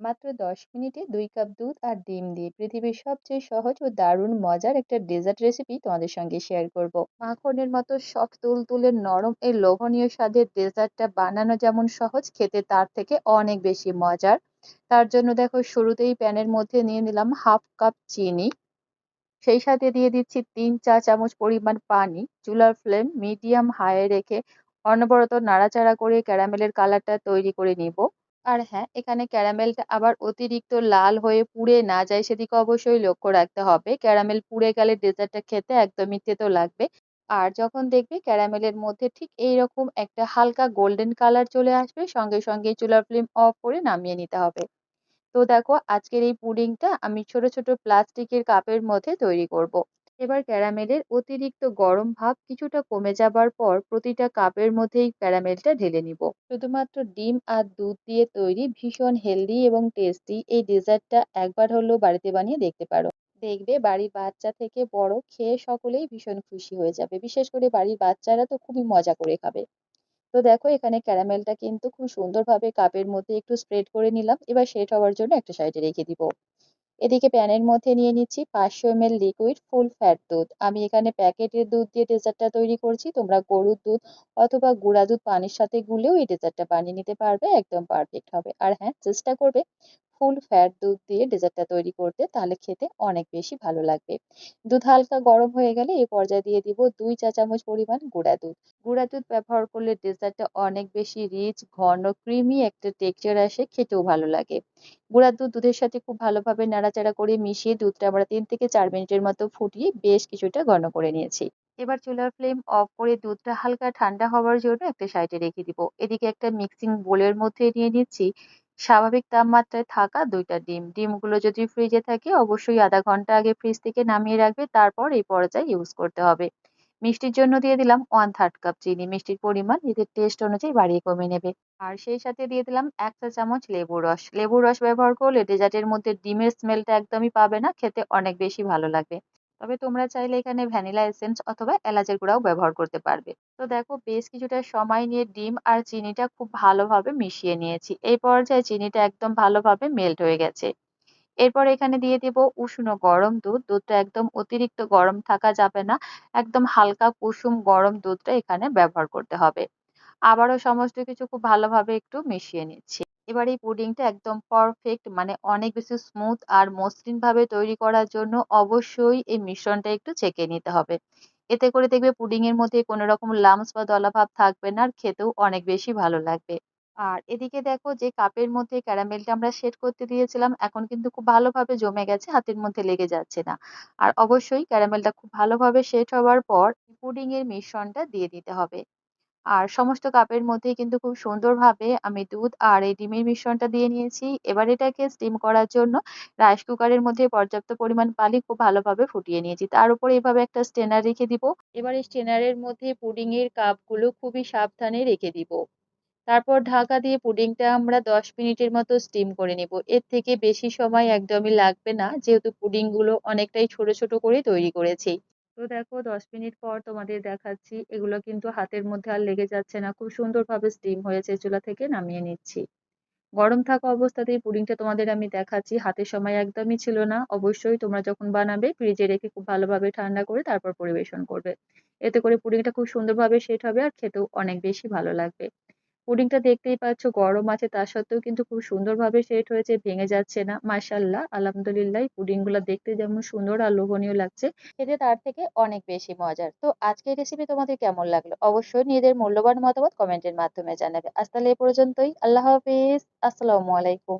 মাত্র ১০ মিনিটে ২ কাপ দুধ আর ডিম দিয়ে পৃথিবীর সবচেয়ে সহজ ও দারুণ মজার একটা ডেজার্ট রেসিপি তোমাদের সঙ্গে শেয়ার করব। মাখনের মতো সফট তুলতুলে নরম এই লোভনীয় স্বাদের ডেজার্টটা বানানো যেমন সহজ, খেতে তার থেকে অনেক বেশি মজার। তার জন্য দেখো, শুরুতেই প্যানের মধ্যে নিয়ে নিলাম হাফ কাপ চিনি, সেই সাথে দিয়ে দিচ্ছি ৩ চা চামচ পরিমাণ পানি। চুলার ফ্লেম মিডিয়াম হাইয়ে রেখে অনবরত নাড়াচাড়া করে ক্যারামেলের কালারটা তৈরি করে নিব। আর হ্যাঁ, এখানে ক্যারামেলটা আবার অতিরিক্ত লাল হয়ে পুড়ে না যায় সেদিকে অবশ্যই লক্ষ্য রাখতে হবে। ক্যারামেল পুড়ে গেলে ডেজার্টটা খেতে একদমই তেতো লাগবে। আর যখন দেখবে ক্যারামেলের মধ্যে ঠিক এইরকম একটা হালকা গোল্ডেন কালার চলে আসবে, সঙ্গে সঙ্গে চুলার ফ্লেম অফ করে নামিয়ে নিতে হবে। তো দেখো, আজকের এই পুডিংটা আমি ছোট ছোট প্লাস্টিকের কাপের মধ্যে তৈরি করব। এবার ক্যারামেলের অতিরিক্ত গরম ভাব কিছুটা কমে যাবার পর প্রতিটা কাপের মধ্যেই ক্যারামেলটা ঢেলে নিব। শুধুমাত্র ডিম আর দুধ দিয়ে তৈরি ভীষণ হেলদি এবং টেস্টি এই ডেজার্টটা একবার হলেও বাড়িতে বানিয়ে দেখতে পারো। দেখবে বাড়ির বাচ্চা থেকে বড় খেয়ে সকলেই ভীষণ খুশি হয়ে যাবে। বিশেষ করে বাড়ির বাচ্চারা তো খুবই মজা করে খাবে। তো দেখো, এখানে ক্যারামেলটা কিন্তু খুব সুন্দরভাবে কাপের মধ্যে একটু স্প্রেড করে নিলাম। এবার সেট হওয়ার জন্য একটা সাইডে রেখে দিব। এদিকে প্যানের মধ্যে নিয়ে নিচ্ছি 500 ml লিকুইড ফুল ফ্যাট দুধ। আমি এখানে প্যাকেটের দুধ দিয়ে ডেজার্টটা তৈরি করছি। তোমরা গরুর দুধ অথবা গুঁড়া দুধ পানির সাথে গুলেও এই ডেজার্টটা বানিয়ে নিতে পারবে, একদম পারফেক্ট হবে। আর হ্যাঁ, চেষ্টা করবে ফুল ফ্যাট দুধ দিয়ে ডেজার্টটা তৈরি করতে, তাহলে খেতে অনেক বেশি ভালো লাগবে। দুধ হালকা গরম হয়ে গেলে এই পর্যায়ে দিয়ে দিব 2 চা চামচ পরিমাণ গুঁড়া দুধ। গুঁড়া দুধ ব্যবহার করলে ডেজার্টটা অনেক বেশি রিচ, ঘন, ক্রিমি একটা টেক্সচার আসে, খেতেও ভালো লাগে। গুঁড়া দুধ দুধের সাথে খুব ভালোভাবে নাড়াচাড়া করে মিশিয়ে দুধটা আমরা ৩ থেকে ৪ মিনিটের মতো ফুটিয়ে বেশ কিছুটা ঘন করে নিয়েছি। এবার চুলার ফ্লেম অফ করে দুধটা হালকা ঠান্ডা হওয়ার জন্য একটা সাইডে রেখে দিব। এদিকে একটা মিক্সিং বোলের মধ্যে নিয়ে নিচ্ছি স্বাভাবিক তাপমাত্রায় থাকা ২টা ডিম। ডিমগুলো যদি ফ্রিজে থাকে অবশ্যই আধা ঘন্টা আগে ফ্রিজ থেকে নামিয়ে রাখবে, তারপর এই পর্যায়ে ইউজ করতে হবে। মিষ্টির জন্য দিয়ে দিলাম 1/3 কাপ চিনি। মিষ্টির পরিমাণ এদের টেস্ট অনুযায়ী বাড়িয়ে কমে নেবে। আর সেই সাথে দিয়ে দিলাম ১ চা চামচ লেবুর রস। লেবুর রস ব্যবহার করলে ডেজার্টের মধ্যে ডিমের স্মেলটা একদমই পাবে না, খেতে অনেক বেশি ভালো লাগবে। তবে তোমরা চাইলে এখানে ভ্যানিলা এসেন্স অথবা এলাচের গুঁড়াও ব্যবহার করতে পারবে। তো দেখো, বেশ কিছুটা সময় নিয়ে ডিম আর চিনিটা খুব ভালোভাবে মিশিয়ে নিয়েছি। এই পর্যায়ে চিনিটা একদম ভালোভাবে মেল্ট হয়ে গেছে। এরপর এখানে দিয়ে দেব উষ্ণ গরম দুধ। দুধটা একদম অতিরিক্ত গরম থাকা যাবে না, একদম হালকা কুসুম গরম দুধটা এখানে ব্যবহার করতে হবে। আবারও সমস্ত কিছু খুব ভালোভাবে একটু মিশিয়ে নিচ্ছি। এবার এই পুডিংটা একদম পারফেক্ট, মানে অনেক বেশি স্মুথ আর মসৃণ ভাবে তৈরি করার জন্য অবশ্যই এই মিশ্রণটা একটু ছেঁকে নিতে হবে। এতে করে দেখবে পুডিং এর মধ্যে কোনো রকম লাম্পস বা দলাভাব থাকবে না, আর খেতেও অনেক বেশি ভালো লাগবে। আর এদিকে দেখো, যে কাপের মধ্যে ক্যারামেলটা আমরা সেট করতে দিয়েছিলাম এখন কিন্তু খুব ভালোভাবে জমে গেছে, হাতের মধ্যে লেগে যাচ্ছে না। আর অবশ্যই ক্যারামেলটা খুব ভালোভাবে সেট হওয়ার পর পুডিং এর মিশ্রণটা দিয়ে দিতে হবে। আর সমস্ত কাপের মধ্যেই কিন্তু খুব সুন্দরভাবে আমি দুধ আর এই ডিমের মিশ্রণটা দিয়ে নিয়েছি। এবার এটাকে স্টিম করার জন্য রাইস কুকারের মধ্যে পর্যাপ্ত পরিমাণ পানি খুব ভালোভাবে ফুটিয়ে নিয়েছি। তার উপরে এভাবে একটা স্ট্রেনার রেখে দিব। এবার এই স্ট্রেনারের মধ্যে পুডিং এর কাপগুলো খুবই সাবধানে রেখে দিব। তারপর ঢাকা দিয়ে পুডিংটা আমরা ১০ মিনিটের মতো স্টিম করে নেব। এর থেকে বেশি সময় একদমই লাগবে না, যেহেতু পুডিং গুলো অনেকটাই ছোট ছোট করে তৈরি করেছি। তো দেখো, ১০ মিনিট পর তোমাদের দেখাচ্ছি, এগুলো কিন্তু হাতের মধ্যে আর লেগে যাচ্ছে না, খুব সুন্দরভাবে স্টিম হয়েছে। চুলা থেকে নামিয়ে নিচ্ছি। গরম থাকা অবস্থাতেই পুডিংটা তোমাদের আমি দেখাচ্ছি, হাতে সময় একদমই ছিল না। অবশ্যই তোমরা যখন বানাবে ফ্রিজে রেখে খুব ভালোভাবে ঠান্ডা করে তারপর পরিবেশন করবে। এতে করে পুডিংটা খুব সুন্দরভাবে সেট হবে আর খেতেও অনেক বেশি ভালো লাগবে। পুডিংটা দেখতেই পাচ্ছ গরম আছে, তা সত্ত্বেও কিন্তু খুব সুন্দরভাবে সেট হয়েছে, ভেঙে যাচ্ছে না। মাশাআল্লাহ, আলহামদুলিল্লাহ। এই পুডিং গুলা দেখতে যেমন সুন্দর আর লোভনীয় লাগছে, খেতে তার থেকে অনেক বেশি মজার। তো আজকের রেসিপি তোমাদের কেমন লাগলো অবশ্যই নিজেদের মূল্যবান মতামত কমেন্টের মাধ্যমে জানাবে। আজ তাহলে এ পর্যন্তই। আল্লাহ হাফিজ। আসসালামু আলাইকুম।